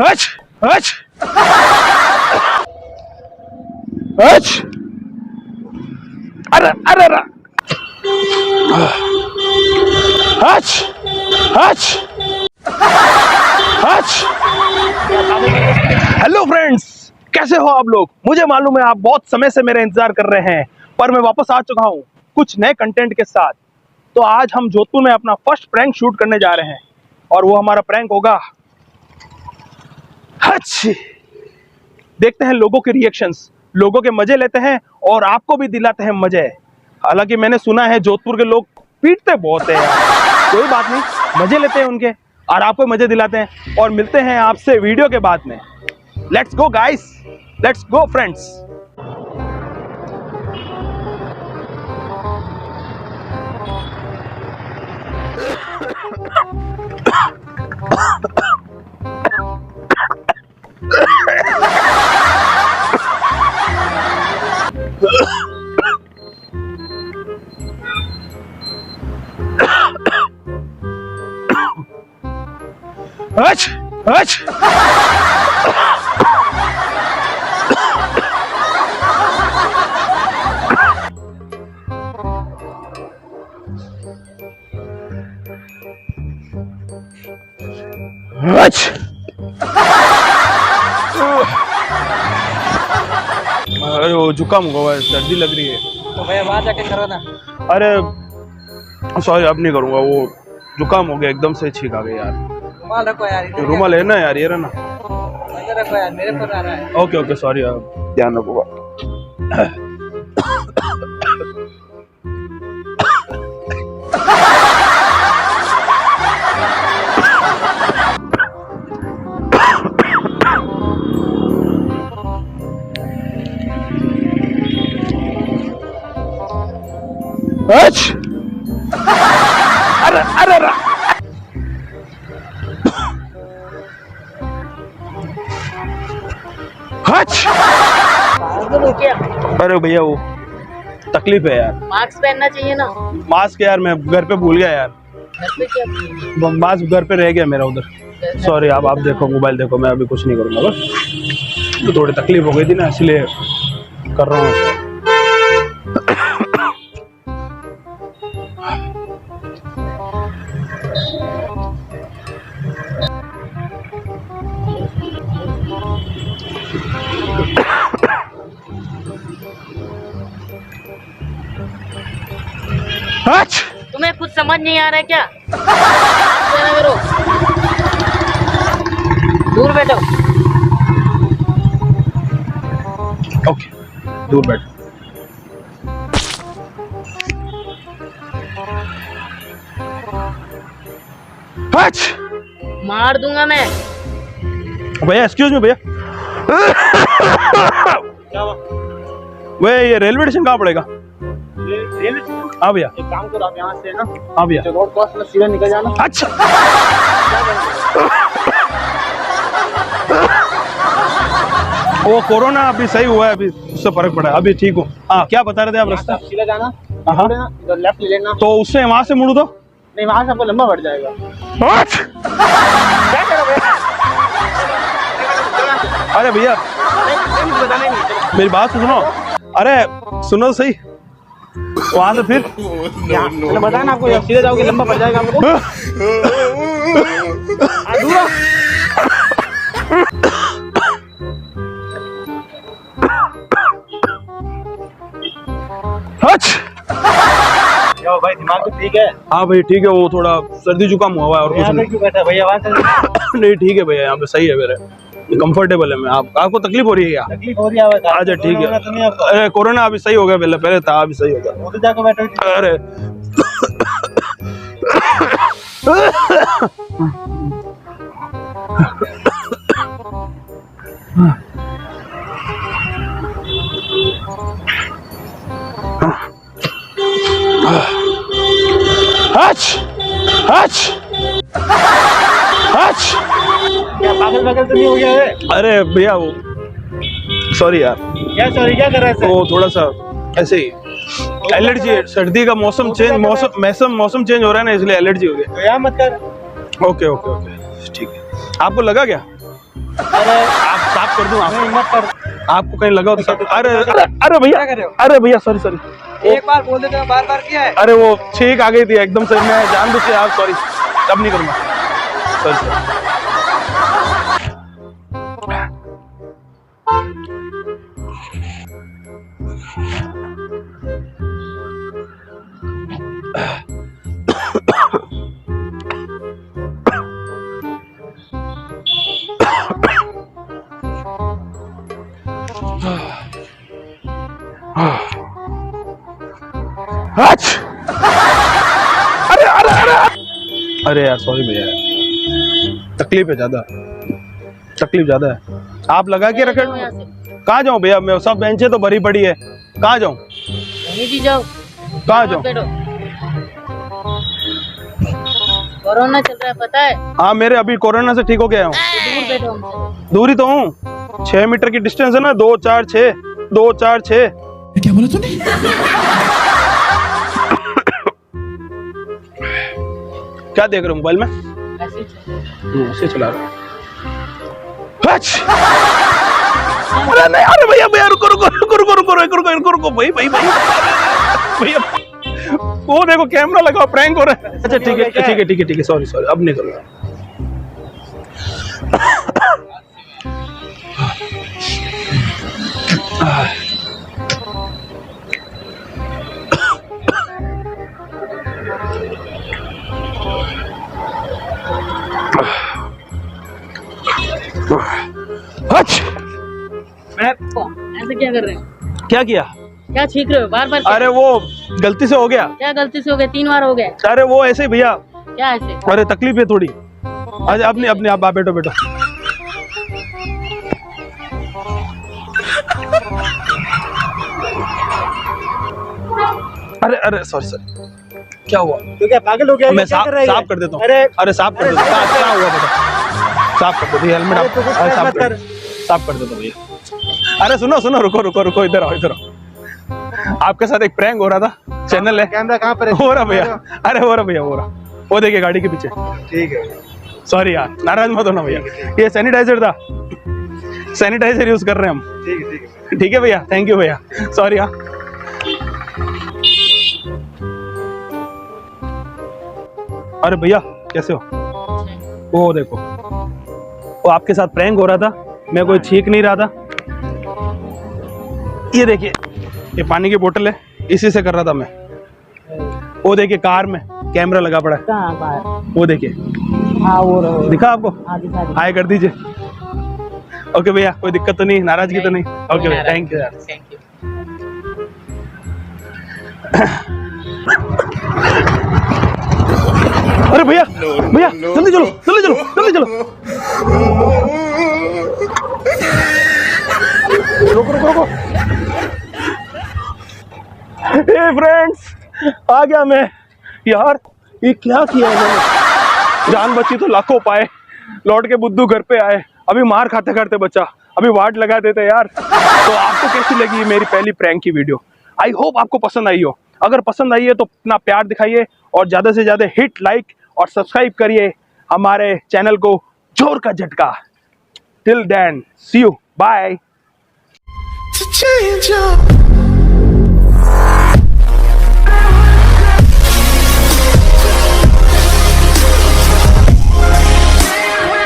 Hutch Hutch Hutch अरे अरे अरे Hutch Hutch Hutch. Hello friends, कैसे हो आप लोग? मुझे मालूम है आप बहुत समय से मेरा इंतजार कर रहे हैं, पर मैं वापस आ चुका हूं कुछ नए कंटेंट के साथ। तो आज हम जोधपुर में अपना फर्स्ट प्रैंक शूट करने जा रहे हैं और वो हमारा प्रैंक होगा हच। देखते हैं लोगों के रिएक्शंस, लोगों के मजे लेते हैं और आपको भी दिलाते हैं मजे। हालांकि मैंने सुना है जोधपुर के लोग पीटते बहुत है यार। कोई बात नहीं, मजे लेते हैं उनके और आपको मजे दिलाते हैं। और मिलते हैं आपसे वीडियो के बाद में। Let's go guys, let's go friends. Hutch Hutch Hutch. अरे वो जुकाम हुआ है, सर्दी लग रही है। तो भैया वहाँ जाके करो ना। अरे सॉरी, अब नहीं करूंगा। वो जुकाम हो गया, एकदम से छींक आ गई यार। रुमाल रखो यार, इधर रुमाल है ना यार, ये रहा ना। इधर रखो यार, मेरे पर आ रहा है। ओके ओके सॉरी यार, ध्यान रखूंगा। हच अरे अरे अरे हच। अरे भैया वो तकलीफ है यार। मास्क पहनना चाहिए ना। मास्क यार मैं घर पे भूल गया यार। घर पे क्या? मास्क घर पे रह गया मेरा उधर। सॉरी, आप देखो, मोबाइल देखो, मैं अभी कुछ नहीं करूंगा। बस तो थोड़ी तकलीफ हो गई थी ना, इसलिए कर रहा हूँ। हच। तुम्हें कुछ समझ नहीं आ रहा है क्या? ना करो, दूर बैठो। ओके, दूर बैठ। हच। मार दूंगा मैं। भैया एक्सक्यूज मी भैया। भैया ये रेलवे स्टेशन कहाँ पड़ेगा? हाँ भैया, एक काम करो, आप यहाँ से ना हाँ भैया। रोड क्रॉस में सीधा निकल जाना। अच्छा वो कोरोना अभी सही हुआ है, अभी उससे फर्क पड़ा है, अभी ठीक हूँ। हाँ, क्या बता रहे थे आप? रास्ता सीधा जाना, हाँ ना इधर लेफ्ट ले लेना। तो उससे वहां से मुड़ू तो नहीं, वहां से आपको लंबा बढ़ जाएगा। क्या करो भैया? अरे भैया बताना ही नहीं। मेरी बात तो सुनो। अरे सुनो तो सही, वहां से फिर चलो बताया ना आपको, जब सीधे जाओगे लंबा पड़ जाएगा आपको। दूर आओ। हच। जाओ भाई, दिमाग तो ठीक है। हाँ भाई ठीक है, वो थोड़ा सर्दी जुकाम हुआ है और कुछ यहाँ पे नहीं। क्यों बैठा भैया? वहां से नहीं ठीक है भैया, यहाँ पे सही है मेरे, कंफर्टेबल है मैं। आपको तकलीफ हो रही है क्या? तकलीफ हो रही है। अच्छा ठीक है। तो नहीं आपको? अरे कोरोना अभी सही हो गया, पहले था, अभी सही हो गया। उधर जाकर बैठो। अरे हच हच हच। क्या पागल पागल तो नहीं हो गया है? अरे भैया वो सॉरी यार, क्या सॉरी, क्या कर रहा है? वो थोड़ा सा ऐसे ही एलर्जी है, सर्दी का मौसम चेंज, मौसम चेंज हो रहा है ना, इसलिए एलर्जी हो गया। तो यहाँ मत कर। ओके ओके ओके ठीक है। आपको लगा क्या? अरे आप साफ कर दूं? नहीं, मत कर। आपको कहीं लगा हो तो साफ- अरे अरे भैया, अरे भैया सॉरी सॉरी। एक बार बोल देते बार किया है। अरे वो छींक आ गई थी एकदम से, मैं जानबूझ के, आप सॉरी, अब नहीं करूंगा, सॉरी सॉरी। अरे अरे अरे अरे यार सॉरी भैया, तकलीफ है ज्यादा, तकलीफ ज्यादा है। आप लगा के रखे। यहाँ से कहाँ जाऊँ भैया, मैं सब बेंचें तो भरी पड़ी है, कहाँ जाऊँ? कहीं भी जाओ, कहाँ जाऊँ? बैठो। कोरोना चल रहा है पता है, हाँ मेरे अभी कोरोना से ठीक हो गया हूँ। दूर बैठो हमसे। दूरी तो हूँ, 6 मीटर की डिस्टेंस है ना, 2 4 6 2 4 6। क्या बोला तूने? क्या देख रहे हो मोबाइल में? ऐसे ही चलो। ऐसे चला रहा हूँ। अरे नहीं, अरे भैया भैया रुको रुको रुको रुको रुको रुको रुको रुको रुको भाई भाई भाई भैया, वो देखो कैमरा लगा, प्रैंक हो रहा है। अच्छा ठीक है ठीक है ठीक है ठीक है, सॉरी सॉरी, अब नहीं करूँगा। ऐसे क्या कर रहे हैं? क्या किया? क्या छींक रहे हो बार बार? अरे वो गलती से हो गया। क्या गलती से हो गया? 3 बार हो गया। अरे वो ऐसे ही भैया, क्या ऐसे? अरे तकलीफ है थोड़ी। अच्छा अपने अपने आप बैठो बैठो। अरे अरे सॉरी सॉरी, क्या हुआ? तो क्या पागल हो गया? मैं क्या साफ कर रहा है ये? साफ कर देता हूँ। अरे अरे साफ कर देता हूँ। क्या हुआ बेटा? साफ कर दो भैया, हेलमेट अरे आप तो कुछ अरे, मत कर। साफ कर देता भैया। अरे सुनो सुनो, रुको रुको रुको, इधर आओ इधर आओ। आपके साथ एक प्रैंक हो रहा था, चैनल है। कैमरा कहाँ पर है? हो रहा भैया, अरे हो रहा भैया, हो रहा। वो देखिए गाड़ी के पीछे। ठीक है। सॉरी यार, नाराज मत होना भैया, ये सैनिटाइजर था, सैनिटाइजर यूज कर रहे हैं हम। ठीक है ठीक है। ठीक है भैया, थैंक यू भैया, सॉरी। हाँ अरे भैया कैसे हो? वो देखो, वो आपके साथ प्रैंक हो रहा था, मैं कोई छींक नहीं रहा था। ये देखिए, ये पानी की बोतल है, इसी से कर रहा था मैं। वो देखिए कार में कैमरा लगा पड़ा है, कहाँ बाहर? वो देखिए, हाँ वो रहो। दिखा आपको? हाँ दिखा दिखा। हाय कर दीजिए। ओके भैया, कोई दिक्कत तो नहीं, नाराजगी तो नहीं? ओके भैया, थैंक यू यार। Thank you. अरे भैया भैया जल्दी चलो जल्दी चलो जल्दी चलो। रुको रुको रुको। हे फ्रेंड्स, आ गया मैं। यार ये क्या किया है मैंने? जान बची तो लाखों पाए, लौट के बुद्धू घर पे आए, अभी मार खाते खाते बचा, अभी वार्ड लगा देते यार। तो आपको कैसी लगी मेरी पहली प्रैंक की वीडियो? आई होप आपको पसंद आई हो। अगर पसंद आई है तो अपना प्यार दिखाइए और ज्यादा से ज्यादा हिट, लाइक और सब्सक्राइब करिए हमारे चैनल को जोर का झटका। Till then see you, bye. To change up.